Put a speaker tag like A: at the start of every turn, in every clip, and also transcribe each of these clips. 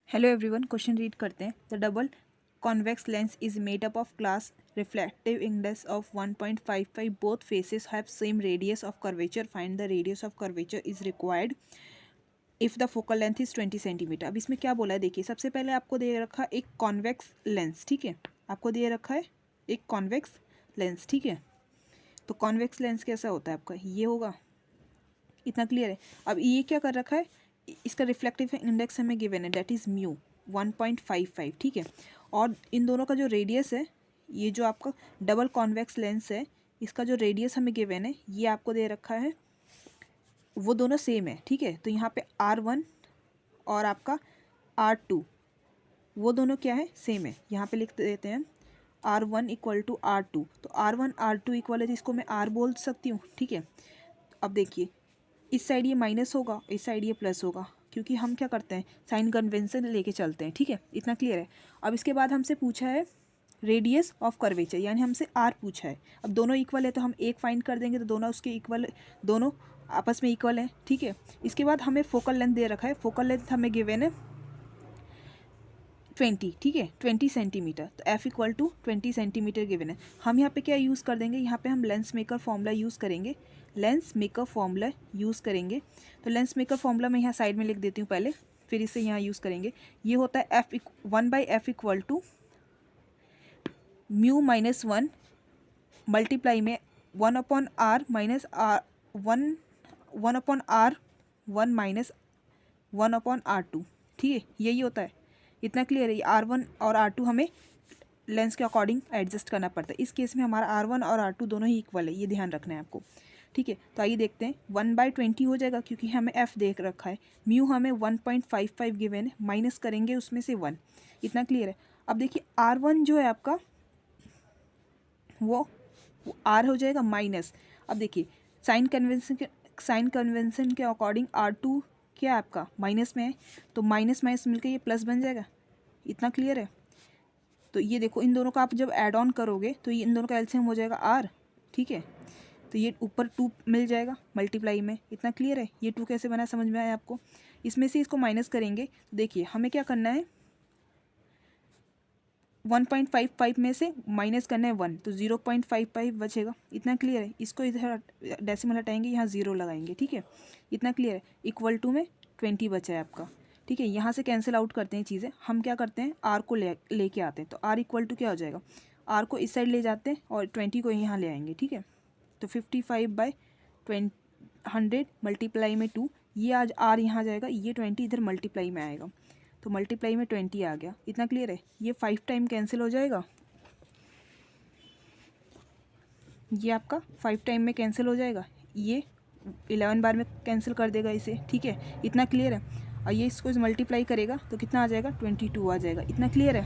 A: Hello everyone, question read करते हैं। The double convex lens is made up of glass reflective index of 1.55 both faces have same radius of curvature. Find the radius of curvature is required if the focal length is 20 centimetre. अब इसमें क्या बोला है, देखिए सबसे पहले आपको दे रखा है एक कॉन्वेक्स लेंस, ठीक है। आपको दे रखा है एक कॉन्वेक्स लेंस, ठीक है। तो कॉन्वेक्स लेंस कैसा होता है आपका, ये होगा, इतना क्लियर है। अब ये क्या कर रखा है, इसका रिफ्लेक्टिव इंडेक्स हमें गिवन है, डेट इज़ म्यू 1.55, ठीक है। और इन दोनों का जो रेडियस है, ये जो आपका डबल कॉन्वेक्स लेंस है, इसका जो रेडियस हमें गिवन है, ये आपको दे रखा है, वो दोनों सेम है, ठीक है। तो यहाँ पे R1 और आपका R2 वो दोनों क्या है, सेम है। यहाँ पे लिख देते हैं R1 इक्वल टू R2। तो R1 R2 इक्वल है, तो इसको मैं R बोल सकती हूँ, ठीक है। अब देखिए, इस साइड ये माइनस होगा, इस साइड ये प्लस होगा, क्योंकि हम क्या करते हैं, साइन कन्वेंशन लेके चलते हैं, ठीक है। इतना क्लियर है। अब इसके बाद हमसे पूछा है रेडियस ऑफ कर्वेचर, यानी हमसे आर पूछा है। अब दोनों इक्वल है तो हम एक फाइंड कर देंगे, तो दोनों उसके इक्वल, दोनों आपस में इक्वल है, ठीक है। इसके बाद हमें फोकल लेंथ दे रखा है, फोकल लेंथ हमें गिवन है 20, ठीक है, 20 सेंटीमीटर। तो F equal to 20 centimetre given है। हम यहाँ पे क्या यूज़ कर देंगे, यहाँ पे हम लेंस मेकर फॉर्मूला यूज़ करेंगे, लेंस मेकर फॉर्मूला यूज़ करेंगे। तो लेंस मेकर फॉर्मूला मैं यहाँ साइड में लिख देती हूँ पहले, फिर इसे यहाँ यूज़ करेंगे। ये होता है F 1/f equal to mu minus 1 multiply में 1/r minus are 1/r 1 minus 1/r2, ठीक है। यही होता है, इतना क्लियर है। R1 और R2 हमें लेंस के अकॉर्डिंग एडजस्ट करना पड़ता है। इस केस में हमारा R1 और R2 दोनों ही इक्वल है, ये ध्यान रखना है आपको, ठीक है। तो आइए देखते हैं, 1/20 हो जाएगा, क्योंकि हमें F देख रखा है। म्यू हमें 1.55 गिवन है, माइनस करेंगे उसमें से 1, इतना क्लियर है। अब देखिए R1 जो है आपका, वो R हो जाएगा माइनस। अब देखिए साइन कन्वेंशन के अकॉर्डिंग R2 क्या है आपका, माइनस में है, तो माइनस माइनस मिलकर ये प्लस बन जाएगा, इतना क्लियर है। तो ये देखो, इन दोनों का आप जब ऐड ऑन करोगे तो ये इन दोनों का एलसीएम हो जाएगा R, ठीक है। तो ये ऊपर 2 मिल जाएगा मल्टीप्लाई में, इतना क्लियर है। ये 2 कैसे बना, समझ में आया आपको। इसमें से इसको माइनस करेंगे, तो देखिए हमें क्या करना है, 1.55 में से माइनस करना है 1, तो 0.55 बचेगा, इतना क्लियर है। इसको इधर डेसिमल हटाएंगे, यहाँ 0 लगाएंगे, ठीक है, इतना क्लियर है। इक्वल टू में 20 बचा है आपका, ठीक है। यहाँ से कैंसिल आउट करते हैं चीज़ें, हम क्या करते हैं, आर को लेके आते हैं। तो आर इक्वल टू क्या हो जाएगा, आर को इस साइड ले जाते हैं और 20 को यहाँ ले आएंगे, ठीक है। तो 55/100 मल्टीप्लाई में 2, ये आज आर यहाँ जाएगा, ये 20 इधर मल्टीप्लाई में आएगा, तो मल्टीप्लाई में 20 आ गया, इतना क्लियर है। ये 5 टाइम कैंसिल हो जाएगा, ये आपका 5 टाइम में कैंसिल हो जाएगा, ये 11 बार में कैंसिल कर देगा इसे, ठीक है, इतना क्लियर है। और ये इसको मल्टीप्लाई करेगा तो कितना आ जाएगा, 22 आ जाएगा, इतना क्लियर है।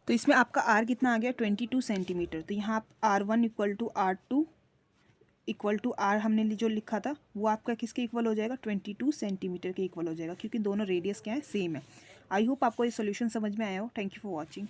A: तो इसमें आपका आर कितना आ गया, 22 सेंटीमीटर। तो यहाँ आप R1 equal to R2 equal to R हमने जो लिखा था, वो आपका किसके इक्वल हो जाएगा, 22 सेंटीमीटर के इक्वल हो जाएगा, क्योंकि दोनों रेडियस क्या है, सेम है। आई होप आपको ये सोल्यूशन समझ में आया हो। Thank you for watching.